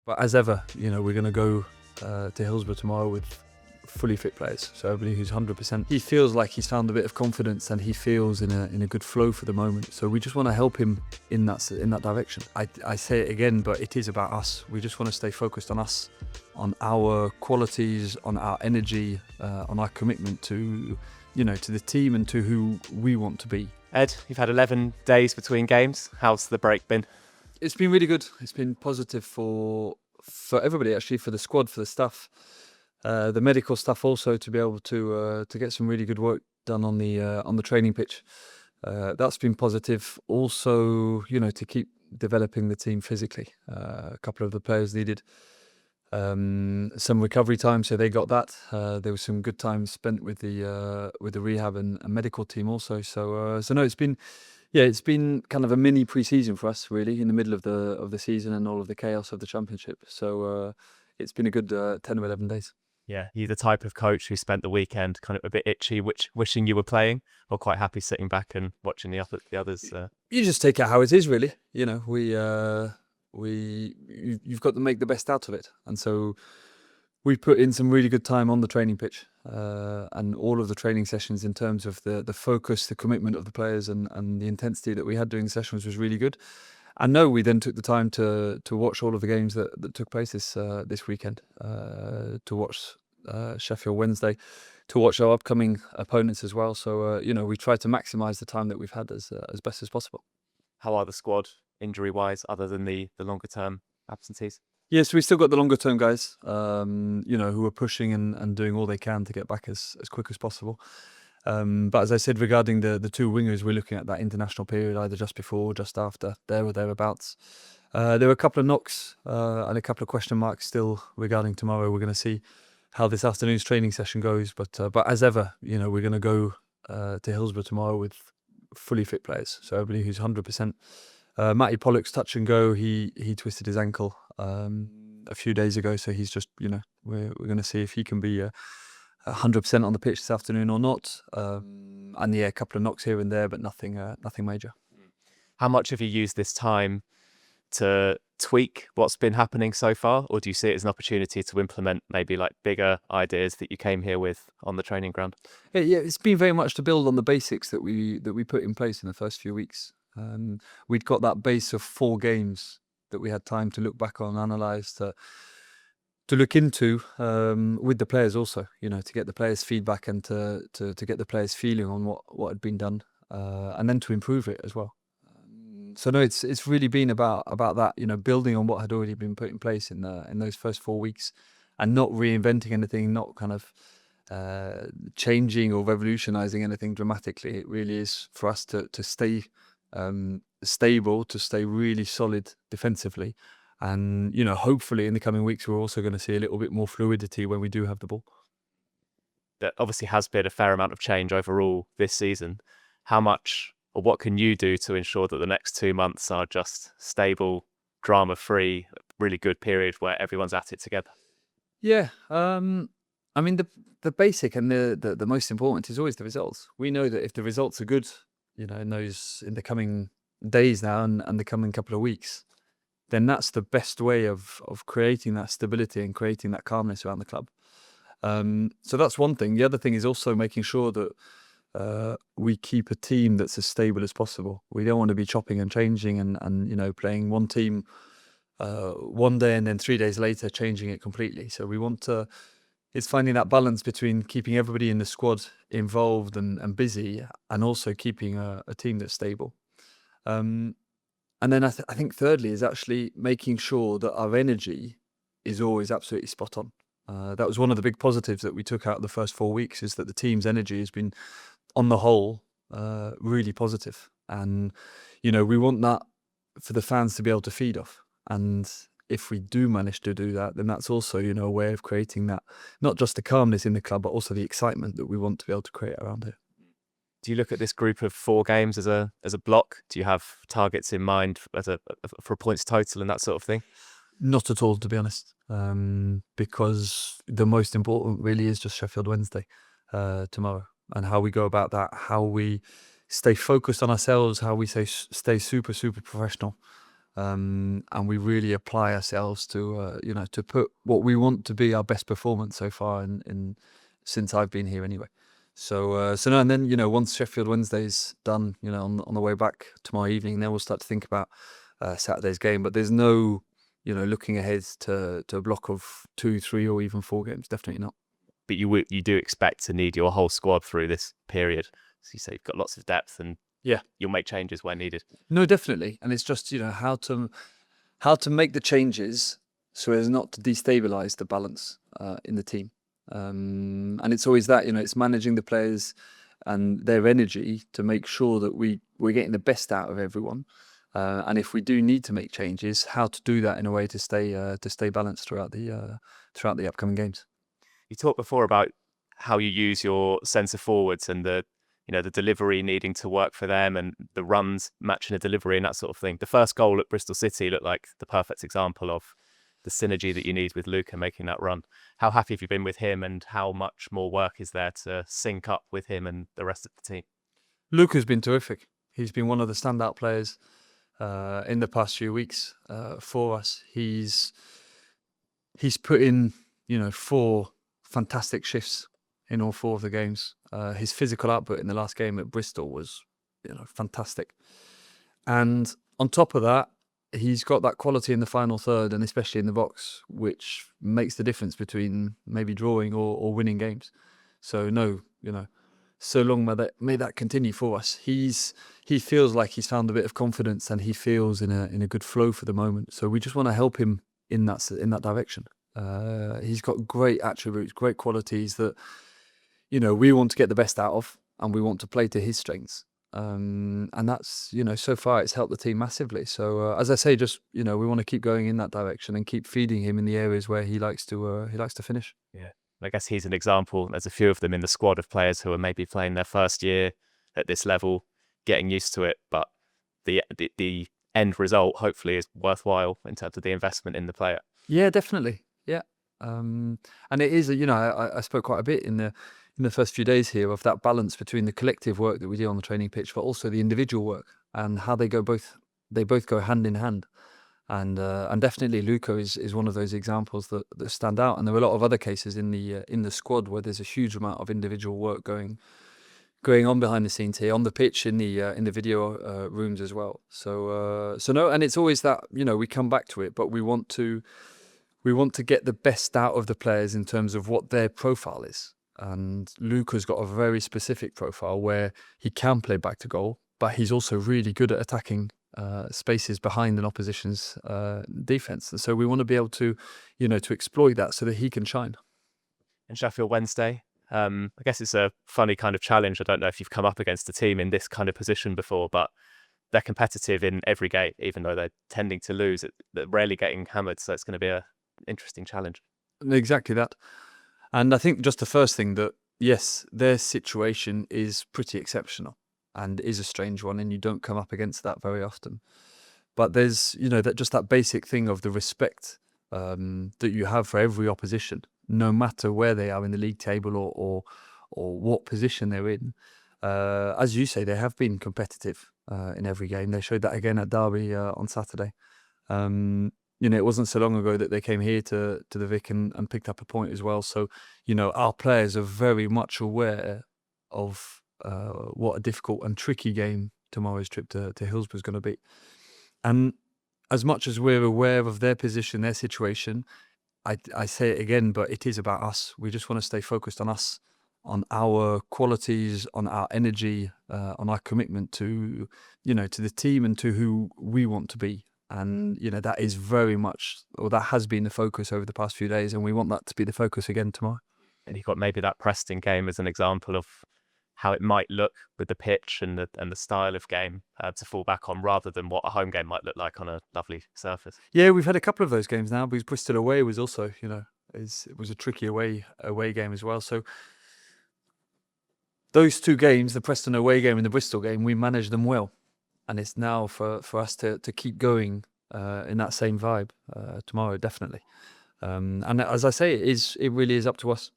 But as ever, we're going to go to Hillsborough tomorrow with fully fit players. So everybody who's 100%. He feels like he's found a bit of confidence and he feels in a good flow for the moment. So we just want to help him in that direction. I say it again, but it is about us. We just want to stay focused on us, on our qualities, on our energy, on our commitment to the team and to who we want to be. Ed, you've had 11 days between games. How's the break been? It's been really good. It's been positive for everybody, actually, for the squad, for the staff, the medical staff also, to be able to get some really good work done on the training pitch. That's been positive. Also, to keep developing the team physically. A couple of the players needed some recovery time, so they got that. There was some good time spent with the rehab and medical team also. So no, it's been kind of a mini pre-season for us, really, in the middle of the season and all of the chaos of the championship. So it's been a good 10 or 11 days. Yeah, you're the type of coach who spent the weekend kind of a bit itchy, wishing you were playing, or quite happy sitting back and watching the others. You just take it how it is, really. You've got to make the best out of it, and so we put in some really good time on the training pitch, and all of the training sessions in terms of the focus, the commitment of the players, and the intensity that we had during the sessions was really good. And no, we then took the time to watch all of the games that took place this weekend, to watch Sheffield Wednesday, to watch our upcoming opponents as well. So we tried to maximise the time that we've had as best as possible. How are the squad injury-wise, other than the longer-term absentees? Yes, we still got the longer-term guys, who are pushing and doing all they can to get back as quick as possible. But as I said, regarding the two wingers, we're looking at that international period, either just before or just after, there or thereabouts. There were a couple of knocks and a couple of question marks still regarding tomorrow. We're going to see how this afternoon's training session goes. But as ever, we're going to go to Hillsborough tomorrow with fully fit players. So everybody who's 100%. Matty Pollock's touch and go. He twisted his ankle a few days ago, so he's just we're going to see if he can be 100% on the pitch this afternoon or not. And a couple of knocks here and there, but nothing major. How much have you used this time to tweak what's been happening so far, or do you see it as an opportunity to implement maybe like bigger ideas that you came here with on the training ground? Yeah, it's been very much to build on the basics that we put in place in the first few weeks. We'd got that base of 4 games that we had time to look back on, analyse, to look into with the players also, to get the players' feedback and to get the players' feeling on what had been done, and then to improve it as well. So no, it's really been about that, building on what had already been put in place in those first 4 weeks, and not reinventing anything, not kind of changing or revolutionising anything dramatically. It really is for us to stay stable, to stay really solid defensively. And, hopefully in the coming weeks, we're also going to see a little bit more fluidity when we do have the ball. There obviously has been a fair amount of change overall this season. How much, or what can you do to ensure that the next 2 months are just stable, drama-free, really good period where everyone's at it together? Yeah. I mean, the basic and the most important is always the results. We know that if the results are good, in the coming days now and the coming couple of weeks, then that's the best way of creating that stability and creating that calmness around the club. So that's one thing. The other thing is also making sure that we keep a team that's as stable as possible. We don't want to be chopping and changing and playing one team one day and then 3 days later changing it completely. So we want to... It's finding that balance between keeping everybody in the squad involved and busy, and also keeping a team that's stable. And then I think thirdly is actually making sure that our energy is always absolutely spot on. That was one of the big positives that we took out of the first 4 weeks, is that the team's energy has been, on the whole, really positive. And, we want that for the fans to be able to feed off. And if we do manage to do that, then that's also, a way of creating that, not just the calmness in the club, but also the excitement that we want to be able to create around it. Do you look at this group of 4 games as a block? Do you have targets in mind for points total and that sort of thing? Not at all, to be honest, because the most important really is just Sheffield Wednesday tomorrow, and how we go about that, how we stay focused on ourselves, how we stay super, super professional, and we really apply ourselves to to put what we want to be our best performance so far in since I've been here anyway. So no, and then once Sheffield Wednesday's done, on the way back tomorrow evening, then we'll start to think about Saturday's game. But there's no looking ahead to a block of 2, 3, or even 4 games. Definitely not. But you do expect to need your whole squad through this period. So you say you've got lots of depth, and you'll make changes where needed. No, definitely, and it's just how to make the changes so as not to destabilize the balance in the team. And it's always that it's managing the players and their energy to make sure that we're getting the best out of everyone. And if we do need to make changes, how to do that in a way to stay balanced throughout the upcoming games. You talked before about how you use your centre forwards and the delivery needing to work for them and the runs matching the delivery and that sort of thing. The first goal at Bristol City looked like the perfect example of the synergy that you need with Luca making that run. How happy have you been with him, and how much more work is there to sync up with him and the rest of the team? Luca's been terrific. He's been one of the standout players in the past few weeks for us. He's put in 4 fantastic shifts in all 4 of the games. His physical output in the last game at Bristol was fantastic, and on top of that, he's got that quality in the final third, and especially in the box, which makes the difference between maybe drawing or winning games. So no, so long may that continue for us. He feels like he's found a bit of confidence, and he feels in a good flow for the moment. So we just want to help him in that direction. He's got great attributes, great qualities that we want to get the best out of, and we want to play to his strengths. And that's so far it's helped the team massively. So as I say, just we want to keep going in that direction and keep feeding him in the areas where he likes to finish. Yeah, I guess he's an example. There's a few of them in the squad of players who are maybe playing their first year at this level, getting used to it, but the end result hopefully is worthwhile in terms of the investment in the player. Yeah, definitely. Yeah, and it is. I spoke quite a bit in the first few days here of that balance between the collective work that we do on the training pitch, but also the individual work, and how they both go hand in hand. And definitely Luca is one of those examples that stand out. And there are a lot of other cases in the squad where there's a huge amount of individual work going on behind the scenes here on the pitch, in the video rooms as well. So no, and it's always that we come back to it, but we want to get the best out of the players in terms of what their profile is. And Luca's got a very specific profile where he can play back to goal, but he's also really good at attacking spaces behind an opposition's defence. And so we want to be able to, to exploit that so that he can shine. In Sheffield Wednesday, I guess it's a funny kind of challenge. I don't know if you've come up against a team in this kind of position before, but they're competitive in every game, even though they're tending to lose. They're rarely getting hammered, so it's going to be an interesting challenge. Exactly that. And I think just the first thing that, yes, their situation is pretty exceptional and is a strange one, and you don't come up against that very often. But there's, that basic thing of the respect that you have for every opposition, no matter where they are in the league table or what position they're in. As you say, they have been competitive in every game. They showed that again at Derby on Saturday. It wasn't so long ago that they came here to the Vic and picked up a point as well. So, our players are very much aware of what a difficult and tricky game tomorrow's trip to Hillsborough is going to be. And as much as we're aware of their position, their situation, I say it again, but it is about us. We just want to stay focused on us, on our qualities, on our energy, on our commitment to the team and to who we want to be. And, that is very much, or that has been the focus over the past few days. And we want that to be the focus again tomorrow. And you've got maybe that Preston game as an example of how it might look with the pitch and the style of game to fall back on, rather than what a home game might look like on a lovely surface. Yeah, we've had a couple of those games now, because Bristol away was also, it was a tricky away game as well. So those 2 games, the Preston away game and the Bristol game, we managed them well. And it's now for us to keep going in that same vibe tomorrow, definitely. And as I say, it really is up to us.